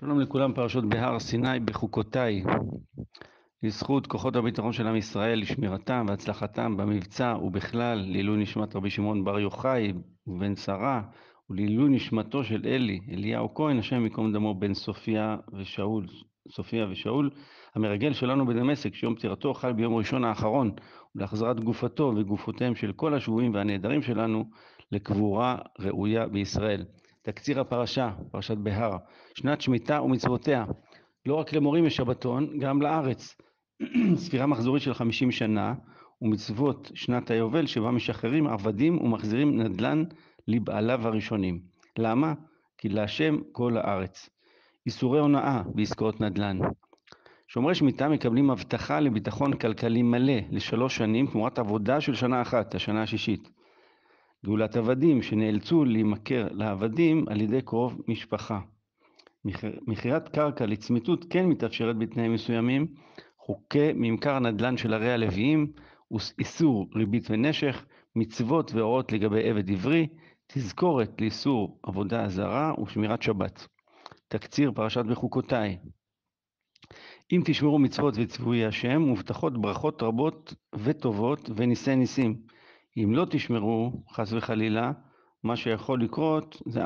שלום לכולם, פרשות בהר סיני בחוקותיי. לזכות כוחות הביטחון של עם ישראל, לשמירתם והצלחתם במבצע ובכלל, לעילוי נשמת רבי שמעון בר יוחאי ובן שרה, ולעילוי נשמתו של אליהו כהן, השם ייקום דמו, בן סופיה ושאול, המרגל שלנו בדמשק, שיום פטירתו חל ביום ראשון האחרון, ולהחזרת גופתו וגופותיהם של כל השבויים והנעדרים שלנו לקבורה ראויה בישראל. תקציר הפרשה, פרשת בהר, שנת שמיטה ומצוותיה, לא רק למורים יש שבתון, גם לארץ. ספירה מחזורית של 50 שנה, ומצוות שנת היובל שבה משחררים עבדים ומחזירים נדל"ן לבעליו הראשונים. למה? כי להשם כל הארץ. איסורי הונאה בעסקאות נדל"ן. שומרי שמיטה מקבלים הבטחה לביטחון כלכלי מלא ל3 שנים תמורת עבודה של שנה אחת, השנה השישית. גאולת עבדים שנאלצו להימכר לעבדים על ידי קרוב משפחה. מכירת קרקע לצמיתות כן מתאפשרת בתנאים מסוימים, חוקי ממכר נדל"ן של ערי הלוויים, איסור ריבית ונשך, מצוות והוראות לגבי עבד עברי, תזכורת לאיסור עבודה זרה ושמירת שבת. תקציר פרשת בחוקותיי. אם תשמרו מצוות וציווי השם, מובטחות ברכות רבות וטובות וניסי ניסים. אם לא תשמרו, חס וחלילה, מה שיכול לקרות זה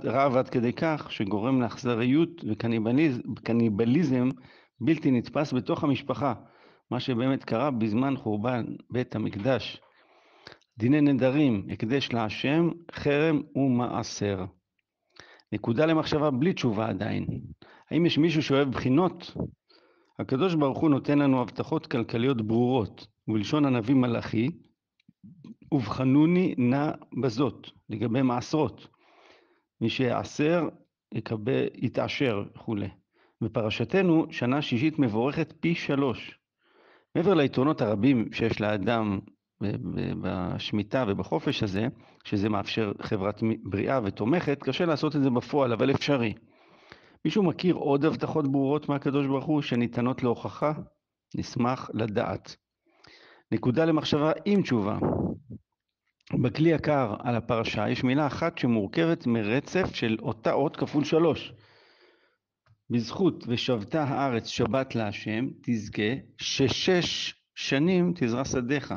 רעב עד כדי כך שגורם לאכזריות וקניבליזם בלתי נתפס בתוך המשפחה, מה שבאמת קרה בזמן חורבן בית המקדש. דיני נדרים, הקדש להשם, חרם ומעשר. נקודה למחשבה בלי תשובה עדיין. האם יש מישהו שאוהב בחינות? הקדוש ברוך הוא נותן לנו הבטחות כלכליות ברורות, ובלשון הנביא מלאכי, ובחנוני נא בזאת, לגבי מעשרות. מי שיעשר יתעשר וכו'. בפרשתנו שנה שישית מבורכת פי 3. מעבר ליתרונות הרבים שיש לאדם בשמיטה ובחופש הזה, שזה מאפשר חברת בריאה ותומכת, קשה לעשות את זה בפועל, אבל אפשרי. מישהו מכיר עוד הבטחות ברורות מהקדוש ברוך הוא שניתנות להוכחה? נשמח לדעת. נקודה למחשבה עם תשובה. בכלי יקר על הפרשה יש מילה אחת שמורכבת מרצף של אותה אות כפול 3. בזכות ושבתה הארץ שבת להשם, תזכה ש6 שנים תזרע שדיך.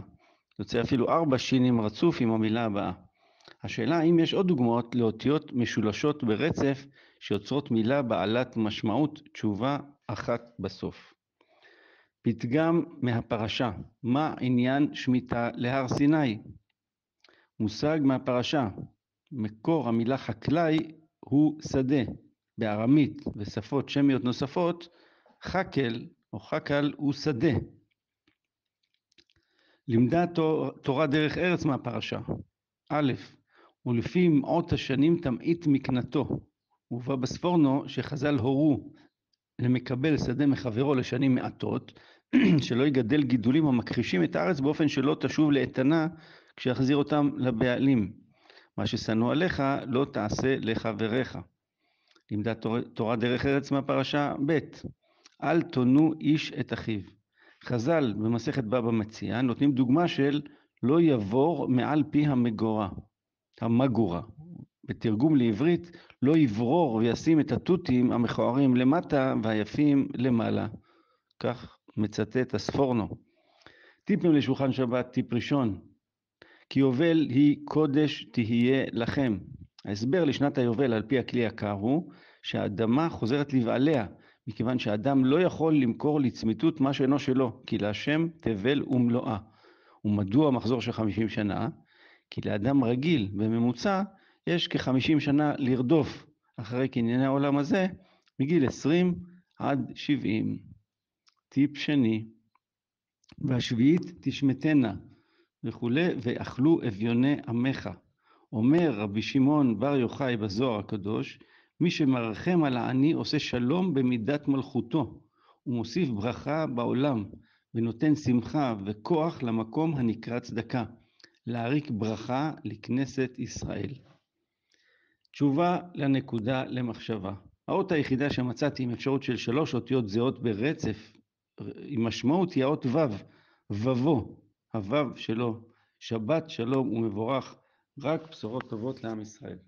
יוצא אפילו 4 שינים רצוף עם המילה הבאה. השאלה האם יש עוד דוגמאות לאותיות משולשות ברצף שיוצרות מילה בעלת משמעות תשובה אחת בסוף. פתגם מהפרשה, מה עניין שמיטה להר סיני? מושג מהפרשה, מקור המילה חקלאי הוא שדה. בארמית ושפות שמיות נוספות, חקל או חקל הוא שדה. לימדה תורה דרך ארץ מהפרשה. א', ולפי מאות השנים תמעיט מקנתו. ובא בספורנו שחז"ל הורו למקבל שדה מחברו לשנים מעטות, שלא יגדל גידולים המכחישים את הארץ באופן שלא תשוב לאיתנה כשיחזיר אותם לבעלים. מה ששנוא עליך לא תעשה לחבריך. לימדה תורה דרך ארץ מהפרשה ב', אל תונו איש את אחיו. חז"ל במסכת בבא מציעא נותנים דוגמה של לא יבור מעל פי המגורה. בתרגום לעברית, לא יברור וישים את התותים המכוערים למטה והיפים למעלה. כך מצטט הספורנו. טיפים לשולחן שבת, טיפ ראשון. כי יובל היא קודש תהיה לכם. ההסבר לשנת היובל על פי הכלי יקר הוא שהאדמה חוזרת לבעליה, מכיוון שהאדם לא יכול למכור לצמיתות מה שאינו שלו, כי להשם תבל ומלואה. ומדוע מחזור של 50 שנה? כי לאדם רגיל בממוצע יש כ50 שנה לרדוף אחרי קנייני העולם הזה, מגיל 20 עד 70. טיפ שני, והשביעית תשמטנה וכו', ואכלו אביוני עמך. אומר רבי שמעון בר יוחאי בזוהר הקדוש, מי שמרחם על העני עושה שלום במידת מלכותו, ומוסיף ברכה בעולם, ונותן שמחה וכוח למקום הנקרא צדקה, להריק ברכה לכנסת ישראל. תשובה לנקודה למחשבה. האות היחידה שמצאתי עם אפשרות של 3 אותיות זהות ברצף, עם משמעות היא האות ו', ובו, הו' שלו, שבת שלום ומבורך, רק בשורות טובות לעם ישראל.